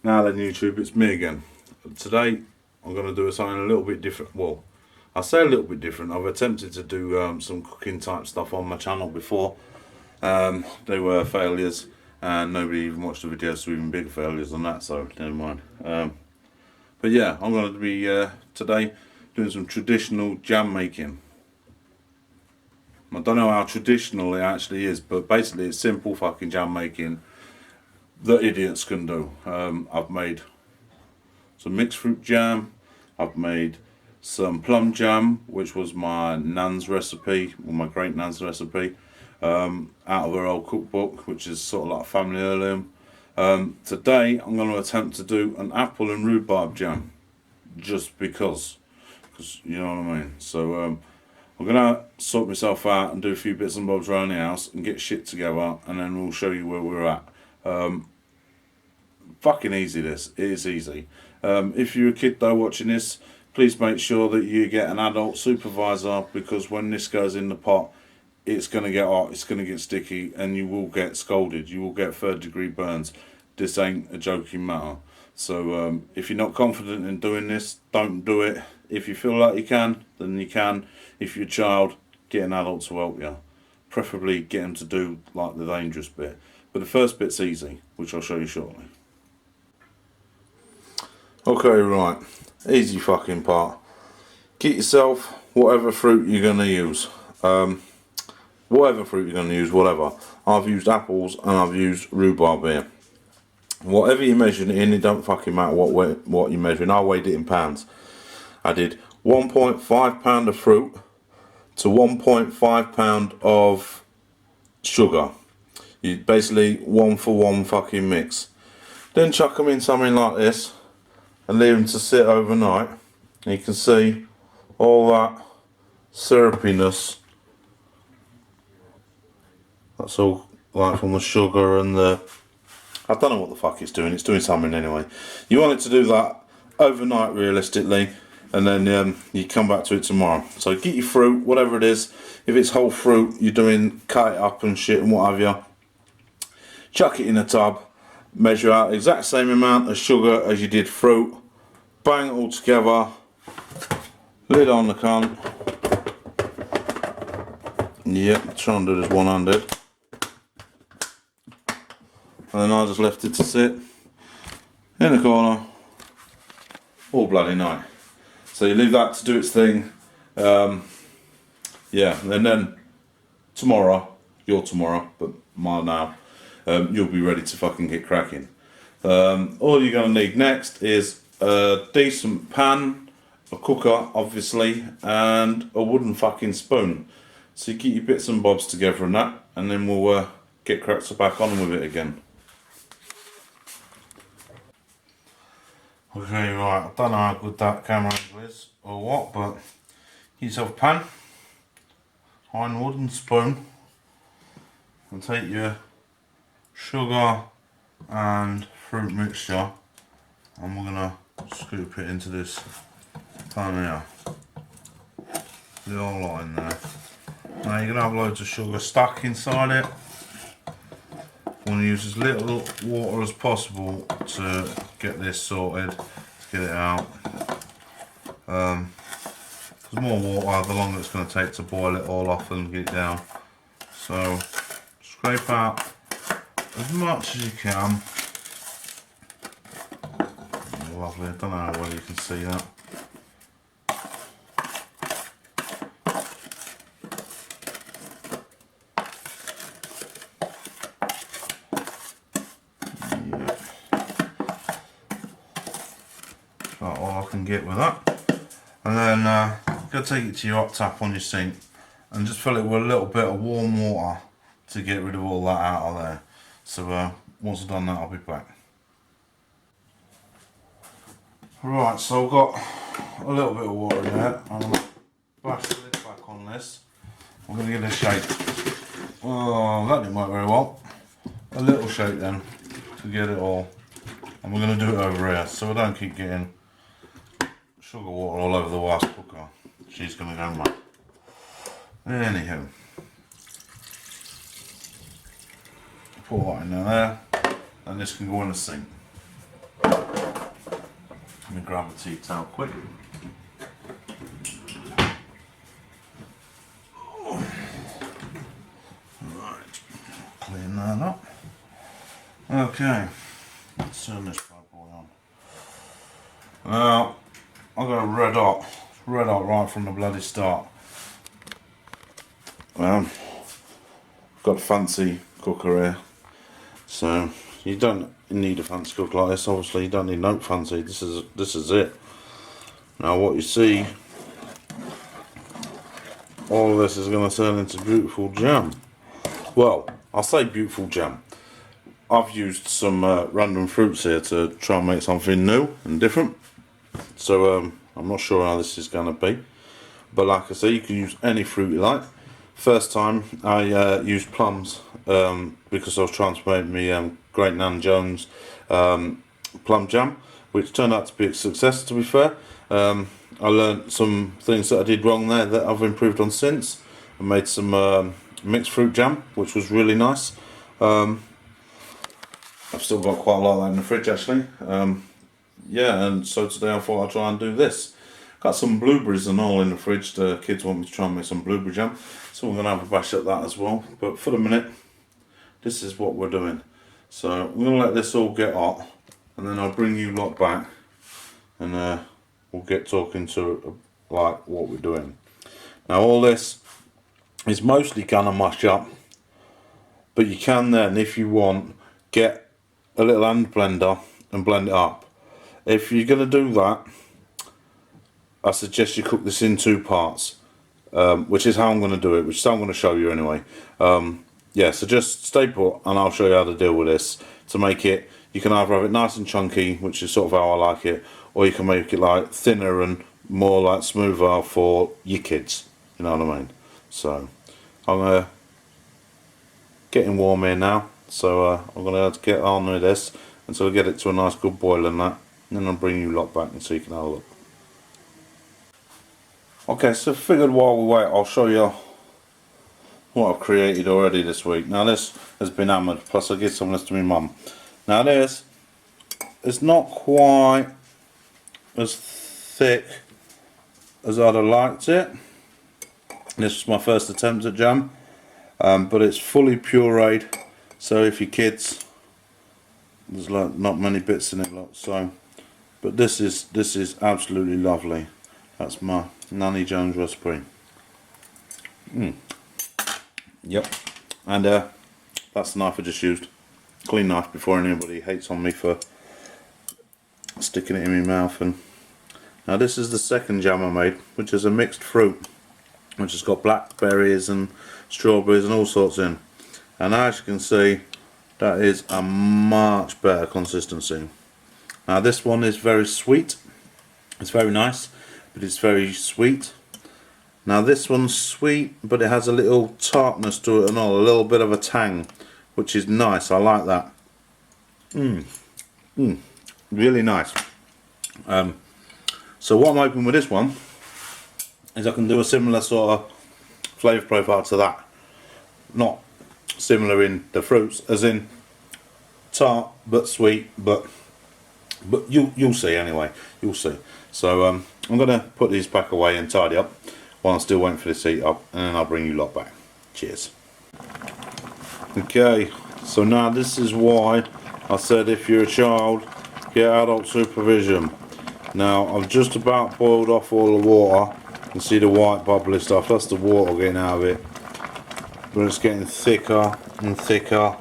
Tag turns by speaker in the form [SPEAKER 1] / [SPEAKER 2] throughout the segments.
[SPEAKER 1] Now then YouTube, it's me again. Today I'm going to do something a little bit different. Well, I say a little bit different. I've attempted to do some cooking type stuff on my channel before. They were failures and nobody even watched the videos, so even bigger failures than that, so never mind. But yeah, I'm going to be today doing some traditional jam making. I don't know how traditional it actually is, but basically it's simple fucking jam making that idiots can do. I've made some mixed fruit jam, I've made some plum jam, which was my nan's recipe, or my great nan's recipe, out of her old cookbook, which is sort of like a family heirloom. Today I'm going to attempt to do an apple and rhubarb jam, just because you know what I mean. So I'm going to sort myself out and do a few bits and bobs around the house and get shit together, and then we'll show you where we're at. Fucking easy this, it is easy. If you're a kid though watching this, please make sure that you get an adult supervisor, because when this goes in the pot it's going to get hot, it's going to get sticky, and you will get scolded, you will get third-degree burns. This ain't a joking matter. So if you're not confident in doing this, don't do it. If you feel like you can, then you can. If you're a child, get an adult to help you. Preferably get them to do like the dangerous bit. But the first bit's easy, which I'll show you shortly. Okay, right. Easy fucking part. Get yourself whatever fruit you're going to use. Whatever fruit you're going to use, whatever. I've used apples and I've used rhubarb here. Whatever you're measuring it in, it don't fucking matter what you're measuring. I weighed it in pounds. I did 1.5 pound of fruit to 1.5 pound of sugar. You basically 1 for 1 fucking mix. Then chuck them in something like this and leave them to sit overnight. And you can see all that syrupiness. That's all like from the sugar and the... I don't know what the fuck it's doing. It's doing something anyway. You want it to do that overnight realistically, and then you come back to it tomorrow. So get your fruit, whatever it is. If it's whole fruit, you're doing cut it up and shit and what have you. Chuck it in a tub. Measure out the exact same amount of sugar as you did fruit. Bang it all together. Lid on the cunt. Yep, try and do this one-handed. And then I just left it to sit in the corner all bloody night. So you leave that to do its thing. Yeah, and then tomorrow, your tomorrow, but mine now, you'll be ready to fucking get cracking. All you're going to need next is a decent pan, a cooker obviously, and a wooden fucking spoon. So you get your bits and bobs together and that, and then we'll get cracked back on with it again. Okay, right, I don't know how good that camera angle is or what, but get yourself a pan, iron wooden spoon, and take your sugar and fruit mixture, and we're gonna scoop it into this pan here. The whole lot in there. Now you're gonna have loads of sugar stuck inside it. You want to use as little water as possible to get this sorted, to get it out. The more water, the longer it's going to take to boil it all off and get it down. So scrape out as much as you can. Lovely, I don't know whether you can see that. About all I can get with that. And then go take it to your hot tap on your sink and just fill it with a little bit of warm water to get rid of all that out of there. So once I've done that, I'll be back. Right, so I've got a little bit of water in there. I'm going to bash the lid back on this. I'm going to give it a shake. Oh, that didn't work very well. A little shake then to get it all. And we're going to do it over here so we don't keep getting sugar water all over the wife's cooker. She's going to go mad. Anywho, pour that in there, and this can go in the sink. Let me grab a tea towel quick. Right, clean that up. Okay, let's turn this bad boy on. Now, I've got a red hot right from the bloody start. Got a fancy cooker here, so you don't need a fancy cooker like this. Obviously, you don't need no fancy. This is it. Now, what you see, all of this is going to turn into beautiful jam. Well, I'll say beautiful jam. I've used some random fruits here to try and make something new and different. So I'm not sure how this is going to be, but like I say, you can use any fruit you like. First time I used plums because I was trying to make me Great Nan Jones plum jam, which turned out to be a success, to be fair. I learnt some things that I did wrong there that I've improved on since. I made some mixed fruit jam, which was really nice. I've still got quite a lot of that in the fridge actually. Yeah, and so today I thought I'd try and do this. Got some blueberries and all in the fridge. The kids want me to try and make some blueberry jam, so we're going to have a bash at that as well. But for the minute, this is what we're doing. So we're going to let this all get hot, and then I'll bring you lot back, and we'll get talking to like what we're doing. Now all this is mostly going to mash up, but you can then, if you want, get a little hand blender and blend it up. If you're going to do that, I suggest you cook this in two parts, which is how I'm going to do it, which is how I'm going to show you anyway. Yeah, so just stay put and I'll show you how to deal with this. To make it, you can either have it nice and chunky, which is sort of how I like it, or you can make it like thinner and more like smoother for your kids, you know what I mean. So I'm getting warm here now, so I'm going to have to get on with this until I get it to a nice good boil and that, and then I'll bring you lot back and so you can have a look. Okay, so figured while we wait, I'll show you what I've created already this week. Now this has been hammered, plus I give some of this to my mum. Now this is not quite as thick as I'd have liked it. This was my first attempt at jam, but it's fully pureed, so if your kids, there's like not many bits in it, look, so, but this is absolutely lovely. That's my Nanny Jones recipe. Yep. And that's the knife I just used. Clean knife before anybody hates on me for sticking it in my mouth. And now this is the second jam I made, which is a mixed fruit, which has got blackberries and strawberries and all sorts in. And as you can see, that is a much better consistency. Now this one is very sweet. It's very nice, but it's very sweet. Now this one's sweet, but it has a little tartness to it and all, a little bit of a tang, which is nice. I like that. Really nice. So what I'm hoping with this one is I can do a similar sort of flavour profile to that. Not similar in the fruits, as in tart but sweet, but you'll see anyway. You'll see. So I'm going to put these back away and tidy up while I'm still waiting for this to heat up, and then I'll bring you lot back. Cheers. Okay, so now this is why I said if you're a child, get adult supervision. Now I've just about boiled off all the water. You can see the white bubbly stuff, that's the water getting out of it. But it's getting thicker and thicker.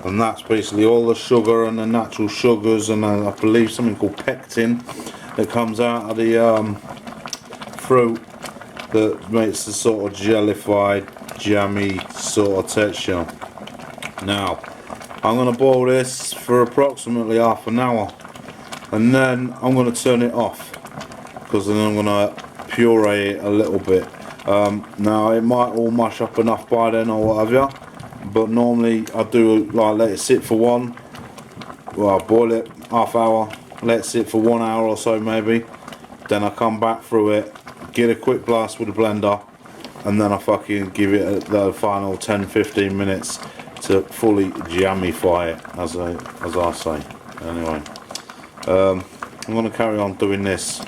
[SPEAKER 1] And that's basically all the sugar and the natural sugars, and I believe something called pectin that comes out of the fruit that makes the sort of jellified, jammy sort of texture. Now I'm going to boil this for approximately half an hour, and then I'm going to turn it off, because then I'm going to puree it a little bit. Now it might all mash up enough by then or what have you, but normally I do like let it sit for I boil it half hour, let it sit for 1 hour or so maybe, then I come back through it, get a quick blast with the blender, and then I fucking give it the final 10-15 minutes to fully jammify it, as I say. Anyway, I'm going to carry on doing this,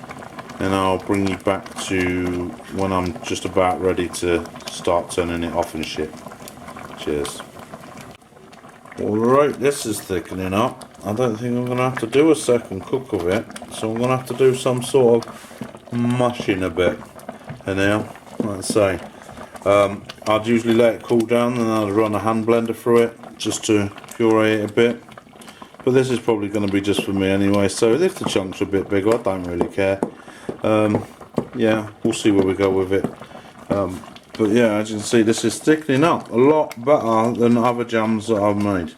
[SPEAKER 1] and I'll bring you back to when I'm just about ready to start turning it off and shit. Cheers. Alright, this is thickening up. I don't think I'm going to have to do a second cook of it, so I'm going to have to do some sort of mushing a bit. And now, let's say, I'd usually let it cool down and I'd run a hand blender through it just to puree it a bit. But this is probably going to be just for me anyway, so if the chunks are a bit bigger, I don't really care. Yeah, we'll see where we go with it. But yeah, as you can see, this is thickening up a lot better than other jams that I've made.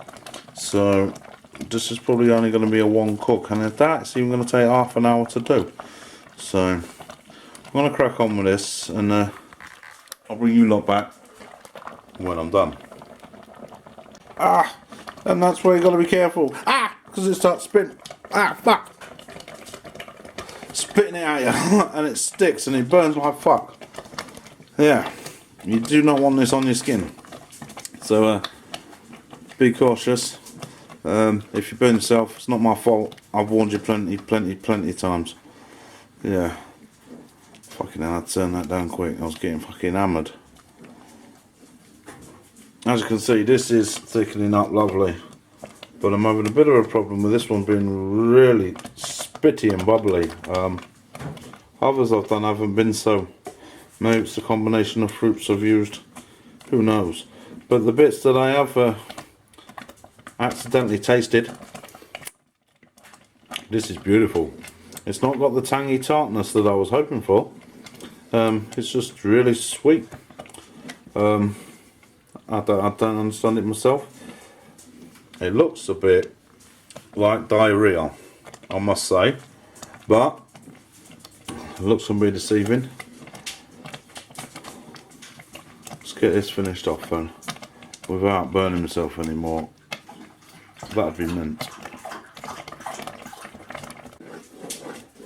[SPEAKER 1] So this is probably only going to be a one cook, and that's even going to take half an hour to do. So I'm going to crack on with this, and I'll bring you lot back when I'm done. And that's where you got to be careful. Because it starts spitting. Fuck. Spitting it at you, and it sticks and it burns like fuck. Yeah, you do not want this on your skin. So be cautious. If you burn yourself, it's not my fault. I've warned you plenty of times. Yeah. Fucking hell, I turned that down quick. I was getting fucking hammered. As you can see, this is thickening up lovely. But I'm having a bit of a problem with this one being really spitty and bubbly. Others I've done haven't been so. Maybe it's a combination of fruits I've used. Who knows? But the bits that I have accidentally tasted, this is beautiful. It's not got the tangy tartness that I was hoping for. It's just really sweet. I don't understand it myself. It looks a bit like diarrhea, I must say, but it looks can be deceiving. Let's get this finished off then, without burning myself anymore. That'd be mint.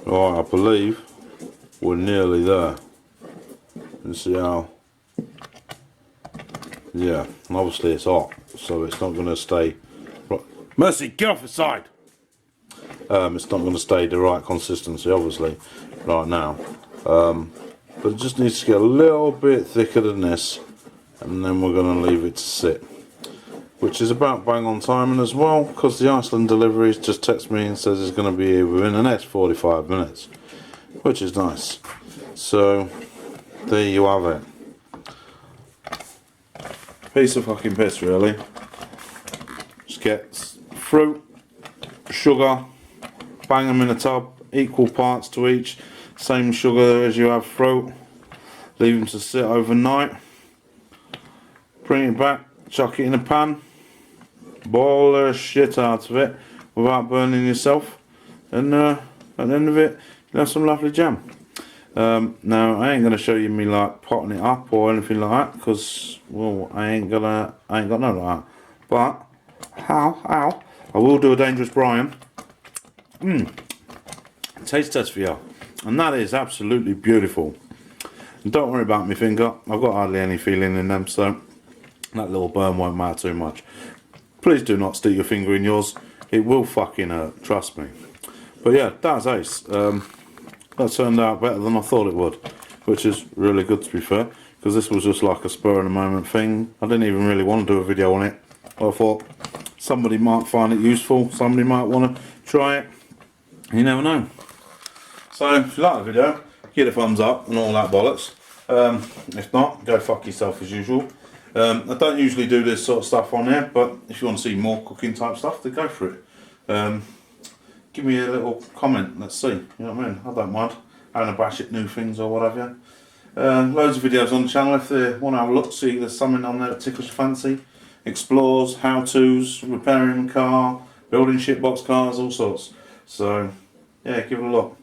[SPEAKER 1] Right, I believe we're nearly there. And see how, yeah, and obviously it's hot, so it's not going to stay. Mercy, get off the side! It's not going to stay the right consistency, obviously, right now. But it just needs to get a little bit thicker than this, and then we're going to leave it to sit. Which is about bang on timing as well, because the Iceland deliveries just text me and says it's going to be here within the next 45 minutes. Which is nice. So, there you have it. Piece of fucking piss, really. Just get fruit, sugar, bang them in a tub, equal parts to each, same sugar as you have fruit, leave them to sit overnight, bring it back, chuck it in a pan, boil the shit out of it without burning yourself, and at the end of it you'll have some lovely jam. Now I ain't gonna show you me like potting it up or anything like that, because well I ain't got none of that, but I will do a dangerous Brian taste test for you, and that is absolutely beautiful. And don't worry about my finger, I've got hardly any feeling in them, so that little burn won't matter too much. Please do not stick your finger in yours, it will fucking hurt, trust me. But yeah, that's ace. That turned out better than I thought it would, which is really good to be fair, because this was just like a spur of the moment thing. I didn't even really want to do a video on it. I thought somebody might find it useful, somebody might want to try it, you never know. So if you like the video, give it a thumbs up and all that bollocks. If not, go fuck yourself as usual. I don't usually do this sort of stuff on here, but if you want to see more cooking type stuff, then go for it. Give me a little comment, let's see, you know what I mean, I don't mind having a bash at new things or whatever. Loads of videos on the channel if they want to have a look, see there's something on there that tickles your fancy. Explores, how-tos, repairing a car, building shitbox cars, all sorts. So, yeah, give it a look.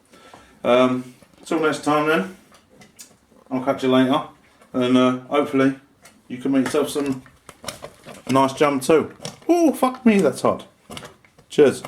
[SPEAKER 1] Till next time then, I'll catch you later, and hopefully you can make yourself some nice jam too. Oh, fuck me, that's hot. Cheers.